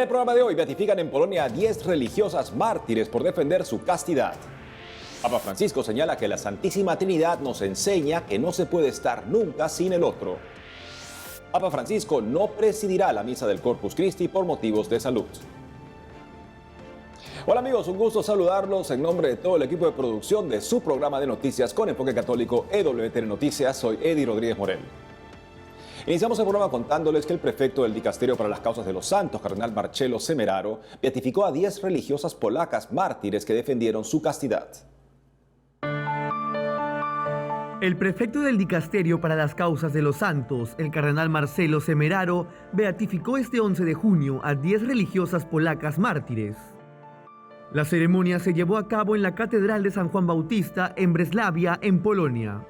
el programa de hoy, beatifican en Polonia a 10 religiosas mártires por defender su castidad. Papa Francisco señala que la Santísima Trinidad nos enseña que no se puede estar nunca sin el otro. Papa Francisco no presidirá la misa del Corpus Christi por motivos de salud. Hola amigos, un gusto saludarlos en nombre de todo el equipo de producción de su programa de noticias con enfoque católico EWTN Noticias. Soy Eddie Rodríguez Morel. Iniciamos el programa contándoles que el prefecto del Dicasterio para las Causas de los Santos, cardenal Marcelo Semeraro, beatificó a 10 religiosas polacas mártires que defendieron su castidad. El prefecto del Dicasterio para las Causas de los Santos, el cardenal Marcelo Semeraro, beatificó este 11 de junio a 10 religiosas polacas mártires. La ceremonia se llevó a cabo en la Catedral de San Juan Bautista en Breslavia, en Polonia.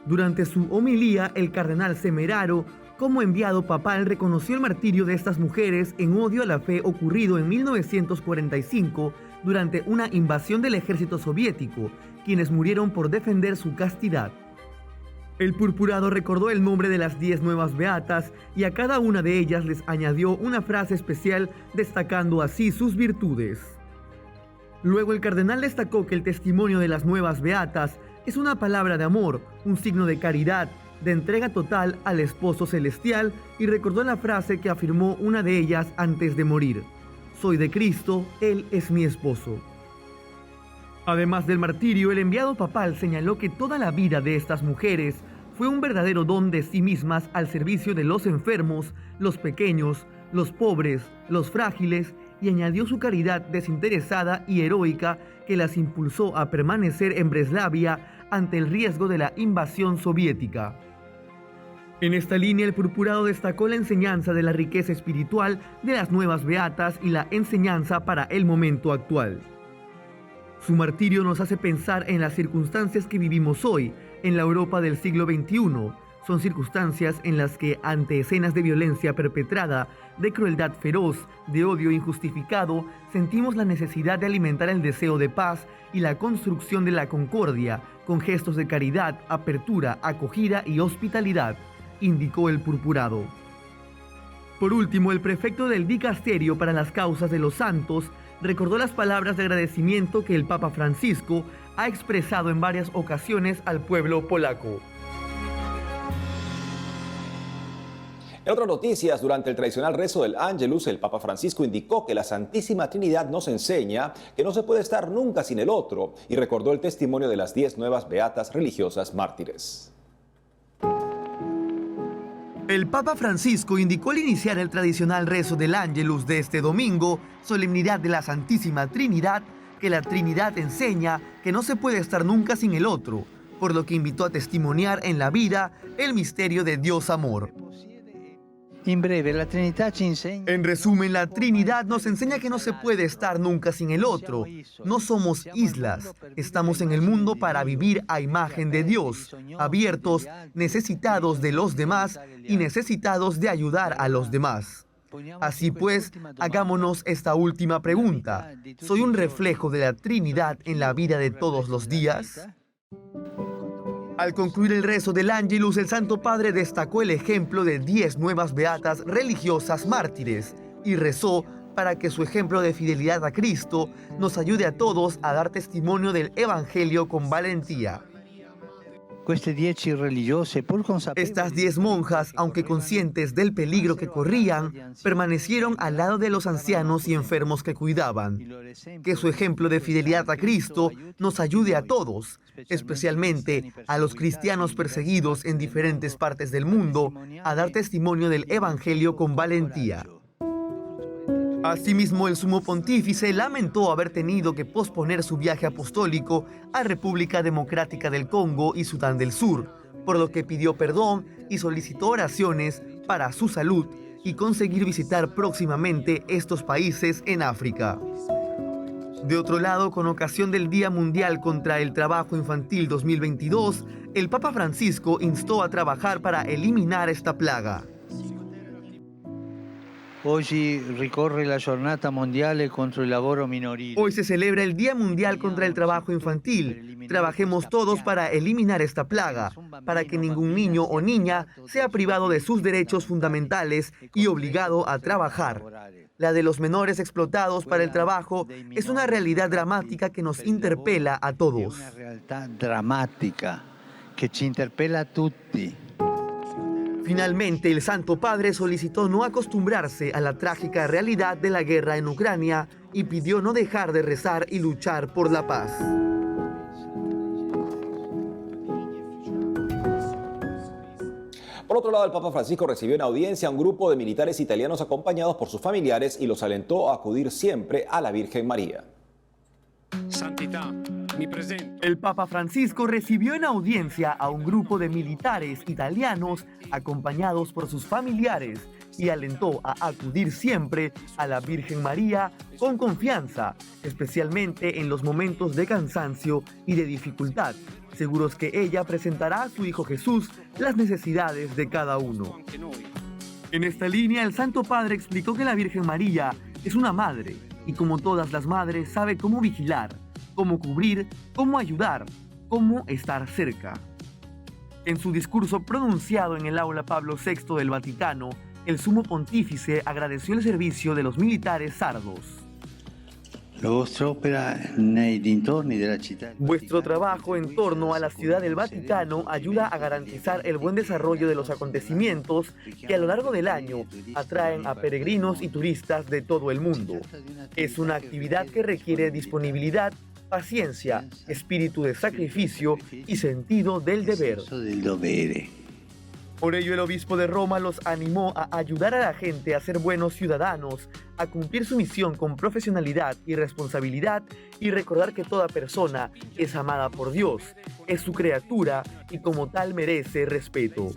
Durante su homilía, el cardenal Semeraro, como enviado papal, reconoció el martirio de estas mujeres en odio a la fe ocurrido en 1945 durante una invasión del ejército soviético, quienes murieron por defender su castidad. El purpurado recordó el nombre de las 10 nuevas beatas y a cada una de ellas les añadió una frase especial destacando así sus virtudes. Luego el cardenal destacó que el testimonio de las nuevas beatas es una palabra de amor, un signo de caridad, de entrega total al esposo celestial y recordó la frase que afirmó una de ellas antes de morir: «Soy de Cristo, Él es mi esposo». Además del martirio, el enviado papal señaló que toda la vida de estas mujeres fue un verdadero don de sí mismas al servicio de los enfermos, los pequeños, los pobres, los frágiles, y añadió su caridad desinteresada y heroica que las impulsó a permanecer en Breslavia ante el riesgo de la invasión soviética. En esta línea, el purpurado destacó la enseñanza de la riqueza espiritual de las nuevas beatas y la enseñanza para el momento actual. Su martirio nos hace pensar en las circunstancias que vivimos hoy, en la Europa del siglo XXI. Son circunstancias en las que, ante escenas de violencia perpetrada, de crueldad feroz, de odio injustificado, sentimos la necesidad de alimentar el deseo de paz y la construcción de la concordia, con gestos de caridad, apertura, acogida y hospitalidad, indicó el purpurado. Por último, el prefecto del Dicasterio para las Causas de los Santos recordó las palabras de agradecimiento que el Papa Francisco ha expresado en varias ocasiones al pueblo polaco. En otras noticias, durante el tradicional rezo del Ángelus, el Papa Francisco indicó que la Santísima Trinidad nos enseña que no se puede estar nunca sin el otro y recordó el testimonio de las 10 nuevas beatas religiosas mártires. El Papa Francisco indicó al iniciar el tradicional rezo del Ángelus de este domingo, solemnidad de la Santísima Trinidad, que la Trinidad enseña que no se puede estar nunca sin el otro, por lo que invitó a testimoniar en la vida el misterio de Dios amor. En resumen, la Trinidad nos enseña que no se puede estar nunca sin el otro. No somos islas, estamos en el mundo para vivir a imagen de Dios, abiertos, necesitados de los demás y necesitados de ayudar a los demás. Así pues, hagámonos esta última pregunta: ¿soy un reflejo de la Trinidad en la vida de todos los días? Al concluir el rezo del Ángelus, el Santo Padre destacó el ejemplo de 10 nuevas beatas religiosas mártires y rezó para que su ejemplo de fidelidad a Cristo nos ayude a todos a dar testimonio del Evangelio con valentía. Estas 10 monjas, aunque conscientes del peligro que corrían, permanecieron al lado de los ancianos y enfermos que cuidaban. Que su ejemplo de fidelidad a Cristo nos ayude a todos, especialmente a los cristianos perseguidos en diferentes partes del mundo, a dar testimonio del Evangelio con valentía. Asimismo, el sumo pontífice lamentó haber tenido que posponer su viaje apostólico a República Democrática del Congo y Sudán del Sur, por lo que pidió perdón y solicitó oraciones para su salud y conseguir visitar próximamente estos países en África. De otro lado, con ocasión del Día Mundial contra el Trabajo Infantil 2022, el Papa Francisco instó a trabajar para eliminar esta plaga. Hoy se celebra el Día Mundial contra el Trabajo Infantil. Trabajemos todos para eliminar esta plaga, para que ningún niño o niña sea privado de sus derechos fundamentales y obligado a trabajar. La de los menores explotados para el trabajo es una realidad dramática que nos interpela a todos. Una realtà drammatica che ci interpella a tutti. Finalmente, el Santo Padre solicitó no acostumbrarse a la trágica realidad de la guerra en Ucrania y pidió no dejar de rezar y luchar por la paz. Por otro lado, el Papa Francisco recibió en audiencia a un grupo de militares italianos acompañados por sus familiares y los alentó a acudir siempre a la Virgen María. Santità, mi presento. El Papa Francisco recibió en audiencia a un grupo de militares italianos acompañados por sus familiares y alentó a acudir siempre a la Virgen María con confianza, especialmente en los momentos de cansancio y de dificultad, seguros que ella presentará a su Hijo Jesús las necesidades de cada uno. En esta línea, el Santo Padre explicó que la Virgen María es una madre y como todas las madres sabe cómo vigilar, cómo cubrir, cómo ayudar, cómo estar cerca. En su discurso pronunciado en el Aula Pablo VI del Vaticano, el Sumo Pontífice agradeció el servicio de los militares sardos. Vuestro trabajo en torno a la ciudad del Vaticano ayuda a garantizar el buen desarrollo de los acontecimientos que a lo largo del año atraen a peregrinos y turistas de todo el mundo. Es una actividad que requiere disponibilidad, paciencia, espíritu de sacrificio y sentido del deber. Por ello, el obispo de Roma los animó a ayudar a la gente a ser buenos ciudadanos, a cumplir su misión con profesionalidad y responsabilidad y recordar que toda persona es amada por Dios, es su criatura y como tal merece respeto.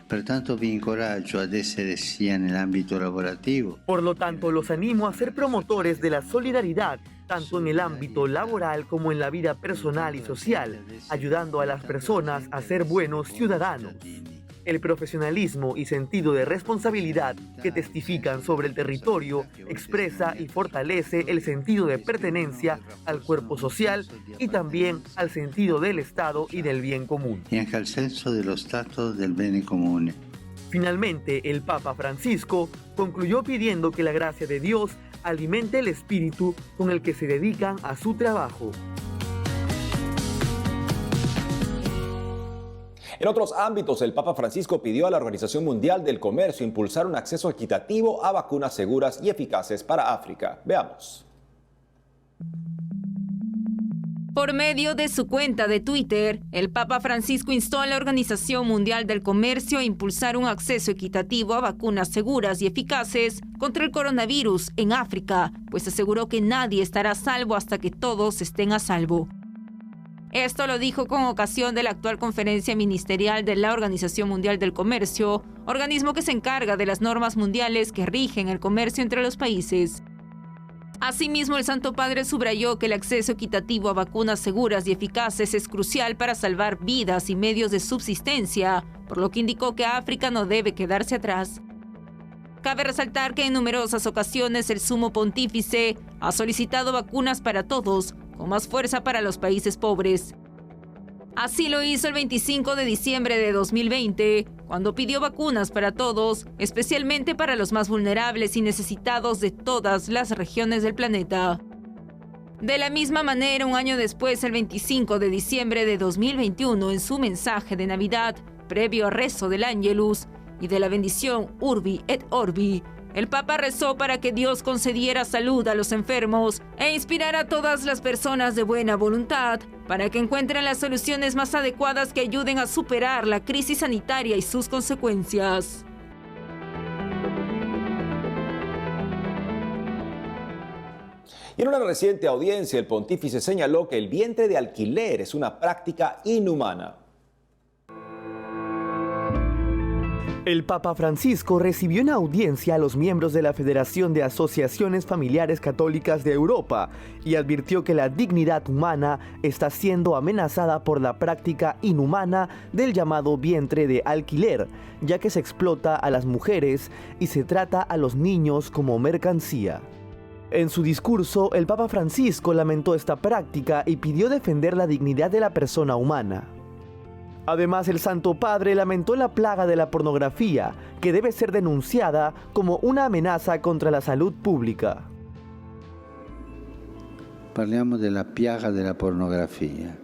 Pertanto vi incoraggio ad essere sia nell'ambito lavorativo. Por lo tanto, los animo a ser promotores de la solidaridad, tanto en el ámbito laboral como en la vida personal y social, ayudando a las personas a ser buenos ciudadanos. El profesionalismo y sentido de responsabilidad que testifican sobre el territorio expresa y fortalece el sentido de pertenencia al cuerpo social y también al sentido del Estado y del bien común. Y anche al senso dello Stato del bene comune. Finalmente, el Papa Francisco concluyó pidiendo que la gracia de Dios alimente el espíritu con el que se dedican a su trabajo. En otros ámbitos, el Papa Francisco pidió a la Organización Mundial del Comercio impulsar un acceso equitativo a vacunas seguras y eficaces para África. Veamos. Por medio de su cuenta de Twitter, el Papa Francisco instó a la Organización Mundial del Comercio a impulsar un acceso equitativo a vacunas seguras y eficaces contra el coronavirus en África, pues aseguró que nadie estará a salvo hasta que todos estén a salvo. Esto lo dijo con ocasión de la actual conferencia ministerial de la Organización Mundial del Comercio, organismo que se encarga de las normas mundiales que rigen el comercio entre los países. Asimismo, el Santo Padre subrayó que el acceso equitativo a vacunas seguras y eficaces es crucial para salvar vidas y medios de subsistencia, por lo que indicó que África no debe quedarse atrás. Cabe resaltar que en numerosas ocasiones el Sumo Pontífice ha solicitado vacunas para todos, con más fuerza para los países pobres. Así lo hizo el 25 de diciembre de 2020, cuando pidió vacunas para todos, especialmente para los más vulnerables y necesitados de todas las regiones del planeta. De la misma manera, un año después, el 25 de diciembre de 2021, en su mensaje de Navidad, previo al rezo del Ángelus y de la bendición Urbi et Orbi, el Papa rezó para que Dios concediera salud a los enfermos e inspirara a todas las personas de buena voluntad para que encuentren las soluciones más adecuadas que ayuden a superar la crisis sanitaria y sus consecuencias. Y en una reciente audiencia, el pontífice señaló que el vientre de alquiler es una práctica inhumana. El Papa Francisco recibió en audiencia a los miembros de la Federación de Asociaciones Familiares Católicas de Europa y advirtió que la dignidad humana está siendo amenazada por la práctica inhumana del llamado vientre de alquiler, ya que se explota a las mujeres y se trata a los niños como mercancía. En su discurso, el Papa Francisco lamentó esta práctica y pidió defender la dignidad de la persona humana. Además, el Santo Padre lamentó la plaga de la pornografía, que debe ser denunciada como una amenaza contra la salud pública. Parliamo della piaga della pornografia.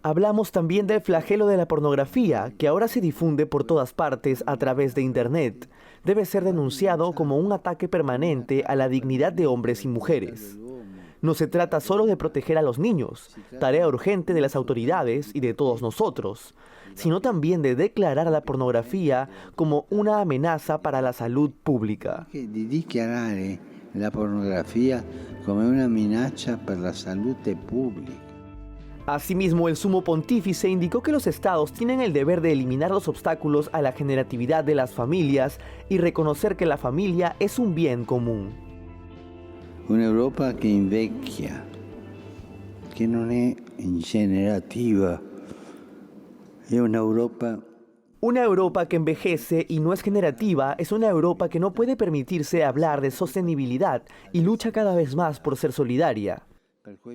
Hablamos también del flagelo de la pornografía, que ahora se difunde por todas partes a través de Internet. Debe ser denunciado como un ataque permanente a la dignidad de hombres y mujeres. No se trata solo de proteger a los niños, tarea urgente de las autoridades y de todos nosotros, sino también de declarar a la pornografía como una amenaza para la salud pública. Di dichiarare la pornografia come una minaccia per la salute pubblica. Asimismo, el sumo pontífice indicó que los estados tienen el deber de eliminar los obstáculos a la generatividad de las familias y reconocer que la familia es un bien común. Un'Europa che invecchia, che non è generativa, è un'Europa. Una Europa que envejece y no es generativa es una Europa que no puede permitirse hablar de sostenibilidad y lucha cada vez más por ser solidaria.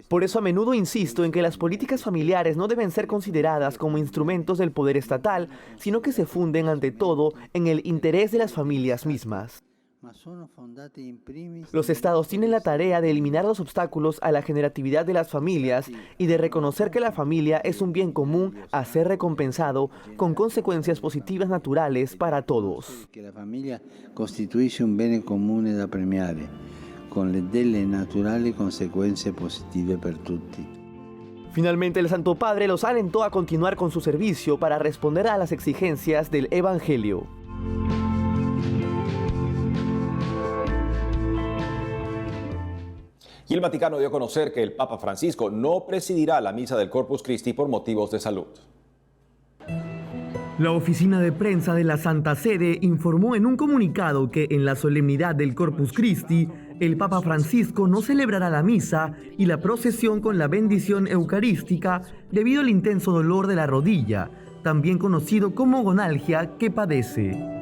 Por eso a menudo insisto en que las políticas familiares no deben ser consideradas como instrumentos del poder estatal, sino que se funden ante todo en el interés de las familias mismas. Los estados tienen la tarea de eliminar los obstáculos a la generatividad de las familias y de reconocer que la familia es un bien común a ser recompensado con consecuencias positivas naturales para todos. Que la familia costituisce un bene comune da premiare, con delle naturali conseguenze positive per tutti. Finalmente, el Santo Padre los alentó a continuar con su servicio para responder a las exigencias del Evangelio. Y el Vaticano dio a conocer que el Papa Francisco no presidirá la misa del Corpus Christi por motivos de salud. La oficina de prensa de la Santa Sede informó en un comunicado que en la solemnidad del Corpus Christi, el Papa Francisco no celebrará la misa y la procesión con la bendición eucarística debido al intenso dolor de la rodilla, también conocido como gonalgia, que padece.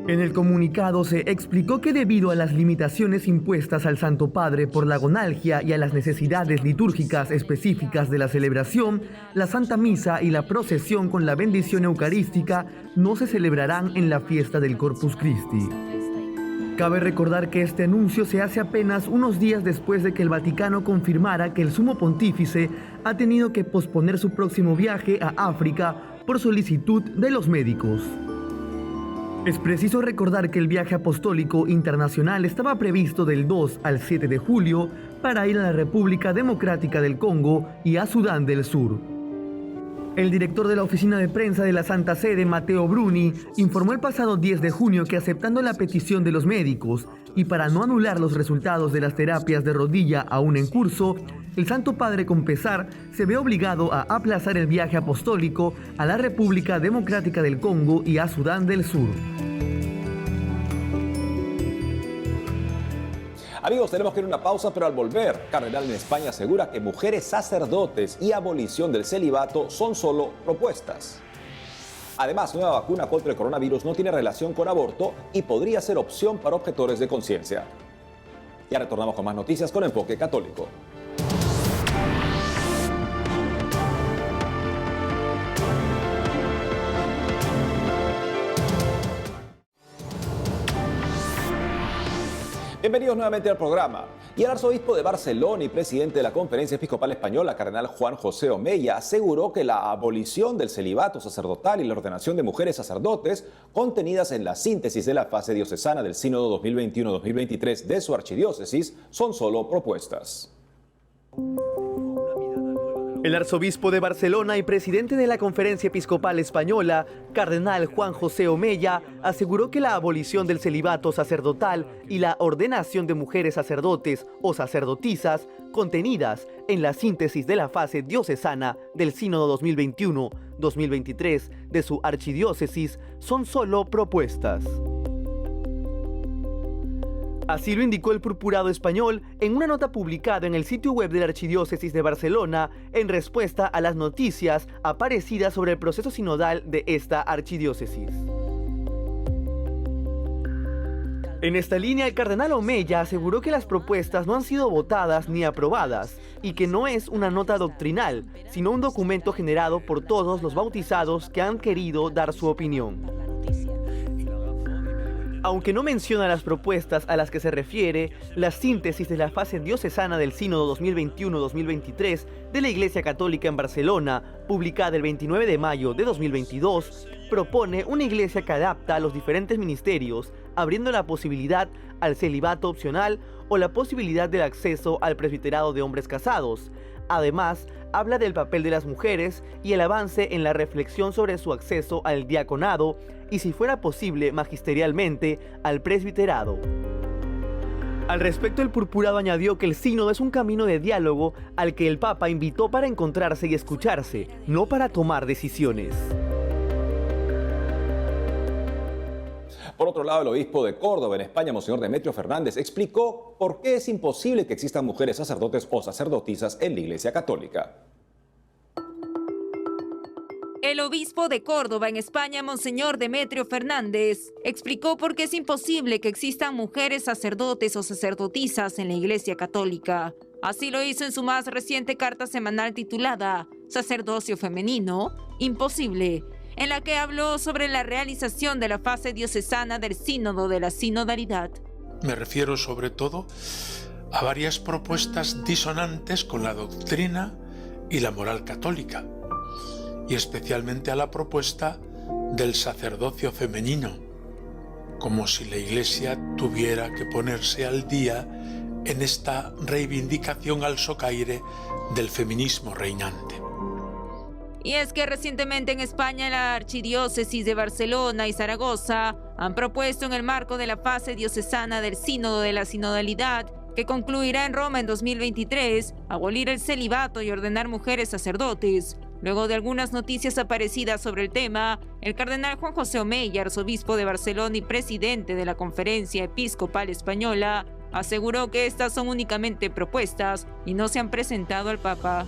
En el comunicado se explicó que debido a las limitaciones impuestas al Santo Padre por la gonalgia y a las necesidades litúrgicas específicas de la celebración, la Santa Misa y la procesión con la bendición eucarística no se celebrarán en la fiesta del Corpus Christi. Cabe recordar que este anuncio se hace apenas unos días después de que el Vaticano confirmara que el Sumo Pontífice ha tenido que posponer su próximo viaje a África por solicitud de los médicos. Es preciso recordar que el viaje apostólico internacional estaba previsto del 2 al 7 de julio para ir a la República Democrática del Congo y a Sudán del Sur. El director de la oficina de prensa de la Santa Sede, Matteo Bruni, informó el pasado 10 de junio que aceptando la petición de los médicos y para no anular los resultados de las terapias de rodilla aún en curso, el Santo Padre con pesar se ve obligado a aplazar el viaje apostólico a la República Democrática del Congo y a Sudán del Sur. Amigos, tenemos que ir a una pausa, pero al volver, Cardenal en España asegura que mujeres sacerdotes y abolición del celibato son solo propuestas. Además, nueva vacuna contra el coronavirus no tiene relación con aborto y podría ser opción para objetores de conciencia. Ya retornamos con más noticias con Enfoque Católico. Bienvenidos nuevamente al programa. Y el arzobispo de Barcelona y presidente de la Conferencia Episcopal Española, cardenal Juan José Omeya, aseguró que la abolición del celibato sacerdotal y la ordenación de mujeres sacerdotes, contenidas en la síntesis de la fase diocesana del Sínodo 2021-2023 de su archidiócesis, son solo propuestas. El arzobispo de Barcelona y presidente de la Conferencia Episcopal Española, cardenal Juan José Omeya, aseguró que la abolición del celibato sacerdotal y la ordenación de mujeres sacerdotes o sacerdotisas, contenidas en la síntesis de la fase diocesana del Sínodo 2021-2023 de su archidiócesis, son solo propuestas. Así lo indicó el purpurado español en una nota publicada en el sitio web de la Archidiócesis de Barcelona en respuesta a las noticias aparecidas sobre el proceso sinodal de esta archidiócesis. En esta línea, el cardenal Omeya aseguró que las propuestas no han sido votadas ni aprobadas y que no es una nota doctrinal, sino un documento generado por todos los bautizados que han querido dar su opinión. Aunque no menciona las propuestas a las que se refiere, la síntesis de la fase diocesana del Sínodo 2021-2023 de la Iglesia Católica en Barcelona, publicada el 29 de mayo de 2022, propone una iglesia que adapta a los diferentes ministerios, abriendo la posibilidad al celibato opcional o la posibilidad del acceso al presbiterado de hombres casados. Además, habla del papel de las mujeres y el avance en la reflexión sobre su acceso al diaconado y, si fuera posible, magisterialmente, al presbiterado. Al respecto, el purpurado añadió que el sínodo es un camino de diálogo al que el Papa invitó para encontrarse y escucharse, no para tomar decisiones. Por otro lado, el obispo de Córdoba, en España, Monseñor Demetrio Fernández, explicó por qué es imposible que existan mujeres sacerdotes o sacerdotisas en la Iglesia Católica. El obispo de Córdoba, en España, Monseñor Demetrio Fernández, explicó por qué es imposible que existan mujeres sacerdotes o sacerdotisas en la Iglesia Católica. Así lo hizo en su más reciente carta semanal titulada Sacerdocio Femenino, Imposible, en la que habló sobre la realización de la fase diocesana del Sínodo de la Sinodalidad. Me refiero sobre todo a varias propuestas disonantes con la doctrina y la moral católica, y especialmente a la propuesta del sacerdocio femenino, como si la Iglesia tuviera que ponerse al día en esta reivindicación al socaire del feminismo reinante. Y es que recientemente en España la archidiócesis de Barcelona y Zaragoza han propuesto, en el marco de la fase diocesana del Sínodo de la Sinodalidad, que concluirá en Roma en 2023, abolir el celibato y ordenar mujeres sacerdotes. Luego de algunas noticias aparecidas sobre el tema, el cardenal Juan José Omeya, arzobispo de Barcelona y presidente de la Conferencia Episcopal Española, aseguró que estas son únicamente propuestas y no se han presentado al Papa.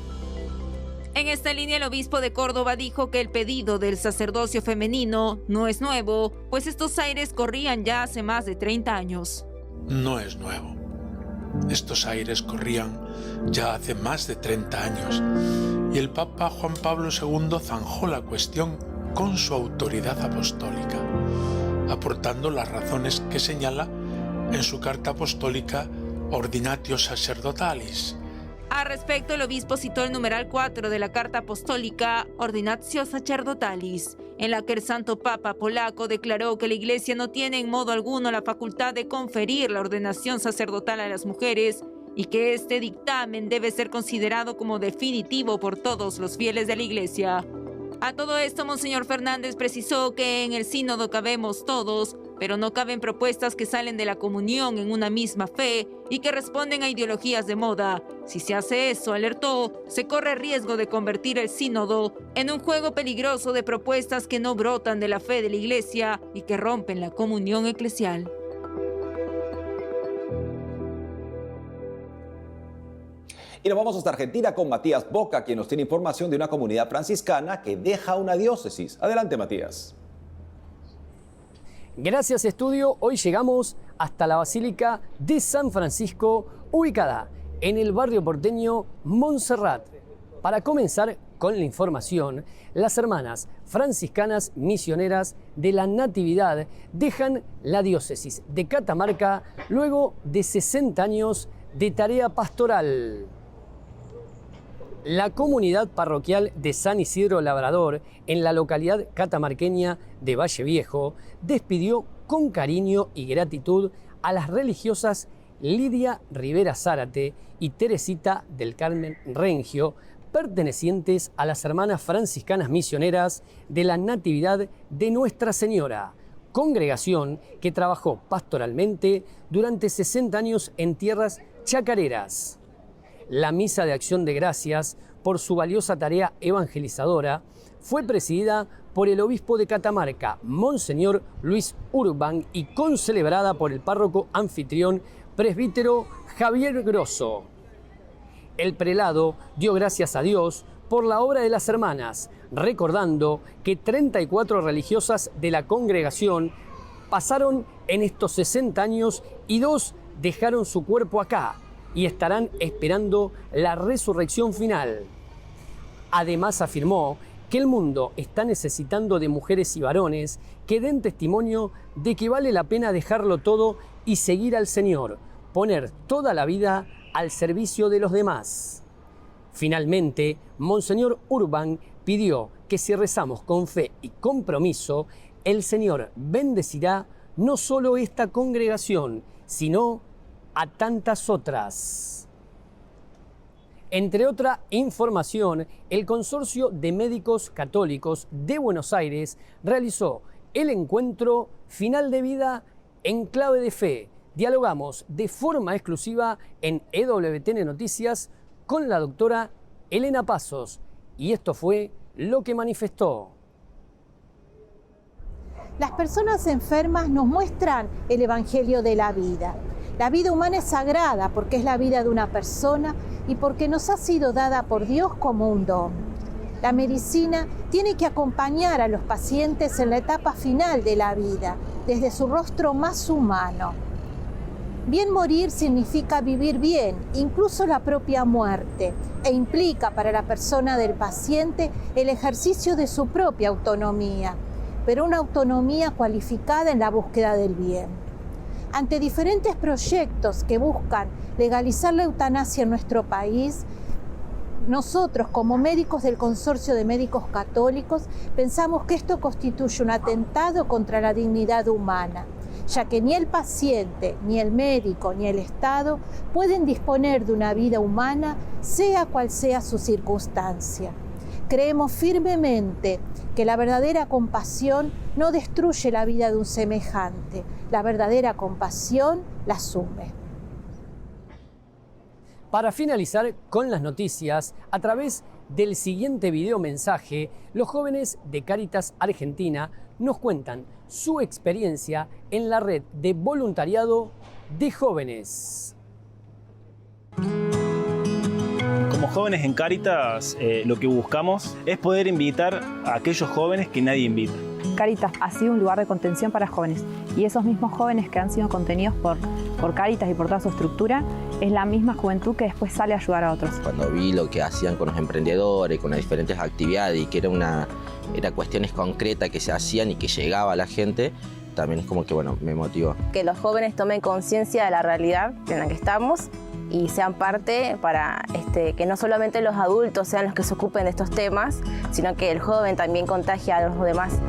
En esta línea, el obispo de Córdoba dijo que el pedido del sacerdocio femenino no es nuevo, pues estos aires corrían ya hace más de 30 años. No es nuevo. Estos aires corrían ya hace más de 30 años y el Papa Juan Pablo II zanjó la cuestión con su autoridad apostólica, aportando las razones que señala en su carta apostólica Ordinatio Sacerdotalis. Al respecto, el obispo citó el numeral 4 de la carta apostólica Ordinatio Sacerdotalis, en la que el Santo Papa polaco declaró que la Iglesia no tiene en modo alguno la facultad de conferir la ordenación sacerdotal a las mujeres y que este dictamen debe ser considerado como definitivo por todos los fieles de la Iglesia. A todo esto, Monseñor Fernández precisó que en el sínodo cabemos todos, pero no caben propuestas que salen de la comunión en una misma fe y que responden a ideologías de moda. Si se hace eso, alertó, se corre riesgo de convertir el sínodo en un juego peligroso de propuestas que no brotan de la fe de la Iglesia y que rompen la comunión eclesial. Y nos vamos hasta Argentina con Matías Boca, quien nos tiene información de una comunidad franciscana que deja una diócesis. Adelante, Matías. Gracias, estudio. Hoy llegamos hasta la Basílica de San Francisco, ubicada en el barrio porteño Montserrat. Para comenzar con la información, las hermanas franciscanas misioneras de la Natividad dejan la diócesis de Catamarca luego de 60 años de tarea pastoral. La comunidad parroquial de San Isidro Labrador, en la localidad catamarqueña de Valle Viejo, despidió con cariño y gratitud a las religiosas Lidia Rivera Zárate y Teresita del Carmen Rengio, pertenecientes a las hermanas franciscanas misioneras de la Natividad de Nuestra Señora, congregación que trabajó pastoralmente durante 60 años en tierras chacareras. La misa de acción de gracias por su valiosa tarea evangelizadora fue presidida por el obispo de Catamarca, Monseñor Luis Urban, y concelebrada por el párroco anfitrión presbítero Javier Grosso. El prelado dio gracias a Dios por la obra de las hermanas, recordando que 34 religiosas de la congregación pasaron en estos 60 años y 2 dejaron su cuerpo acá y estarán esperando la resurrección final. Además afirmó que el mundo está necesitando de mujeres y varones que den testimonio de que vale la pena dejarlo todo y seguir al Señor, poner toda la vida al servicio de los demás. Finalmente, Monseñor Urban pidió que si rezamos con fe y compromiso, el Señor bendecirá no solo esta congregación, sino a tantas otras. Entre otra información, el Consorcio de Médicos Católicos de Buenos Aires realizó el encuentro Final de Vida en Clave de Fe. Dialogamos de forma exclusiva en EWTN Noticias con la doctora Elena Pasos, y esto fue lo que manifestó. Las personas enfermas nos muestran el Evangelio de la vida. La vida humana es sagrada porque es la vida de una persona y porque nos ha sido dada por Dios como un don. La medicina tiene que acompañar a los pacientes en la etapa final de la vida, desde su rostro más humano. Bien morir significa vivir bien, incluso la propia muerte, e implica para la persona del paciente el ejercicio de su propia autonomía, pero una autonomía cualificada en la búsqueda del bien. Ante diferentes proyectos que buscan legalizar la eutanasia en nuestro país, nosotros, como médicos del Consorcio de Médicos Católicos, pensamos que esto constituye un atentado contra la dignidad humana, ya que ni el paciente, ni el médico, ni el Estado pueden disponer de una vida humana, sea cual sea su circunstancia. Creemos firmemente que la verdadera compasión no destruye la vida de un semejante, la verdadera compasión la asume. Para finalizar con las noticias, a través del siguiente video mensaje, los jóvenes de Cáritas Argentina nos cuentan su experiencia en la red de voluntariado de jóvenes. Como jóvenes en Cáritas, lo que buscamos es poder invitar a aquellos jóvenes que nadie invita. Cáritas ha sido un lugar de contención para jóvenes y esos mismos jóvenes que han sido contenidos por Cáritas y por toda su estructura es la misma juventud que después sale a ayudar a otros. Cuando vi lo que hacían con los emprendedores, con las diferentes actividades y que era cuestiones concretas que se hacían y que llegaba a la gente, también es como que me motivó. Que los jóvenes tomen conciencia de la realidad en la que estamos y sean parte para que no solamente los adultos sean los que se ocupen de estos temas, sino que el joven también contagie a los demás.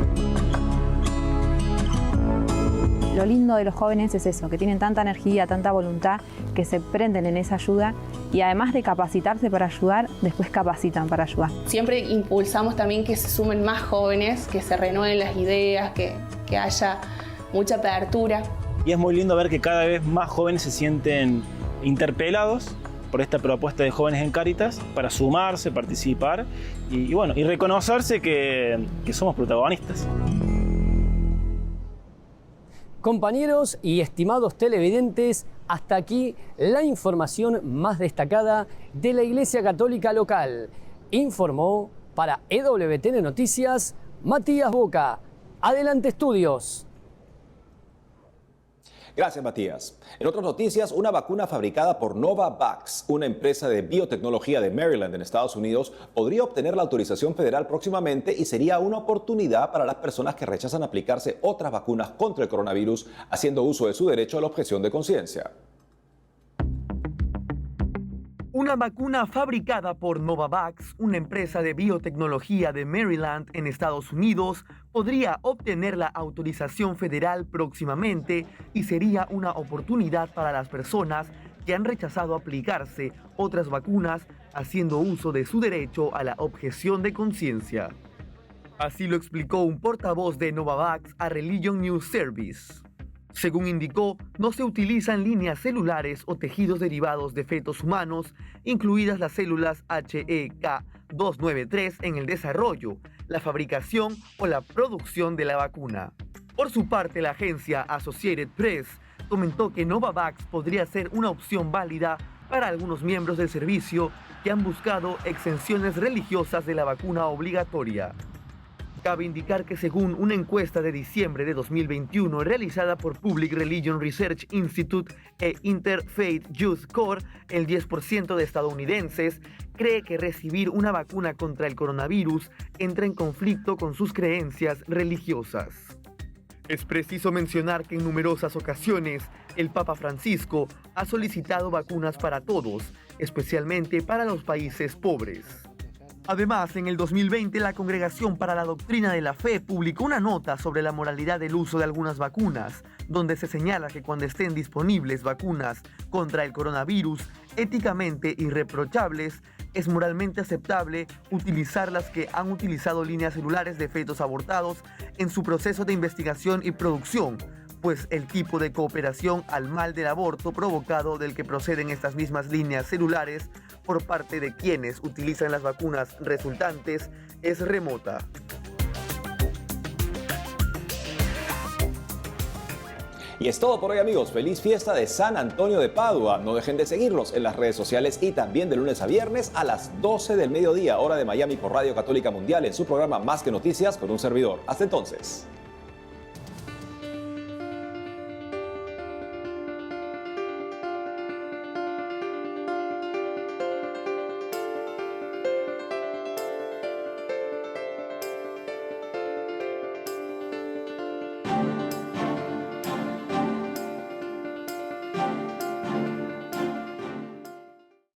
Lo lindo de los jóvenes es eso, que tienen tanta energía, tanta voluntad, que se prenden en esa ayuda y además de capacitarse para ayudar, después capacitan para ayudar. Siempre impulsamos también que se sumen más jóvenes, que se renueven las ideas, que haya mucha apertura. Y es muy lindo ver que cada vez más jóvenes se sienten interpelados por esta propuesta de Jóvenes en Cáritas para sumarse, participar y reconocerse que somos protagonistas. Compañeros y estimados televidentes, hasta aquí la información más destacada de la Iglesia Católica local. Informó para EWTN Noticias Matías Boca. Adelante, estudios. Gracias, Matías. En otras noticias, una vacuna fabricada por Novavax, una empresa de biotecnología de Maryland en Estados Unidos, podría obtener la autorización federal próximamente y sería una oportunidad para las personas que rechazan aplicarse otras vacunas contra el coronavirus, haciendo uso de su derecho a la objeción de conciencia. Una vacuna fabricada por Novavax, una empresa de biotecnología de Maryland en Estados Unidos, podría obtener la autorización federal próximamente y sería una oportunidad para las personas que han rechazado aplicarse otras vacunas haciendo uso de su derecho a la objeción de conciencia. Así lo explicó un portavoz de Novavax a Religion News Service. Según indicó, no se utilizan líneas celulares o tejidos derivados de fetos humanos, incluidas las células HEK293 en el desarrollo, la fabricación o la producción de la vacuna. Por su parte, la agencia Associated Press comentó que Novavax podría ser una opción válida para algunos miembros del servicio que han buscado exenciones religiosas de la vacuna obligatoria. Cabe indicar que según una encuesta de diciembre de 2021 realizada por Public Religion Research Institute e Interfaith Youth Core, el 10% de estadounidenses cree que recibir una vacuna contra el coronavirus entra en conflicto con sus creencias religiosas. Es preciso mencionar que en numerosas ocasiones el Papa Francisco ha solicitado vacunas para todos, especialmente para los países pobres. Además, en el 2020 la Congregación para la Doctrina de la Fe publicó una nota sobre la moralidad del uso de algunas vacunas, donde se señala que cuando estén disponibles vacunas contra el coronavirus éticamente irreprochables, es moralmente aceptable utilizar las que han utilizado líneas celulares de fetos abortados en su proceso de investigación y producción, pues el tipo de cooperación al mal del aborto provocado del que proceden estas mismas líneas celulares por parte de quienes utilizan las vacunas resultantes es remota. Y es todo por hoy, amigos. Feliz fiesta de San Antonio de Padua. No dejen de seguirnos en las redes sociales y también de lunes a viernes a las 12 del mediodía, hora de Miami, por Radio Católica Mundial, en su programa Más que Noticias con un servidor. Hasta entonces.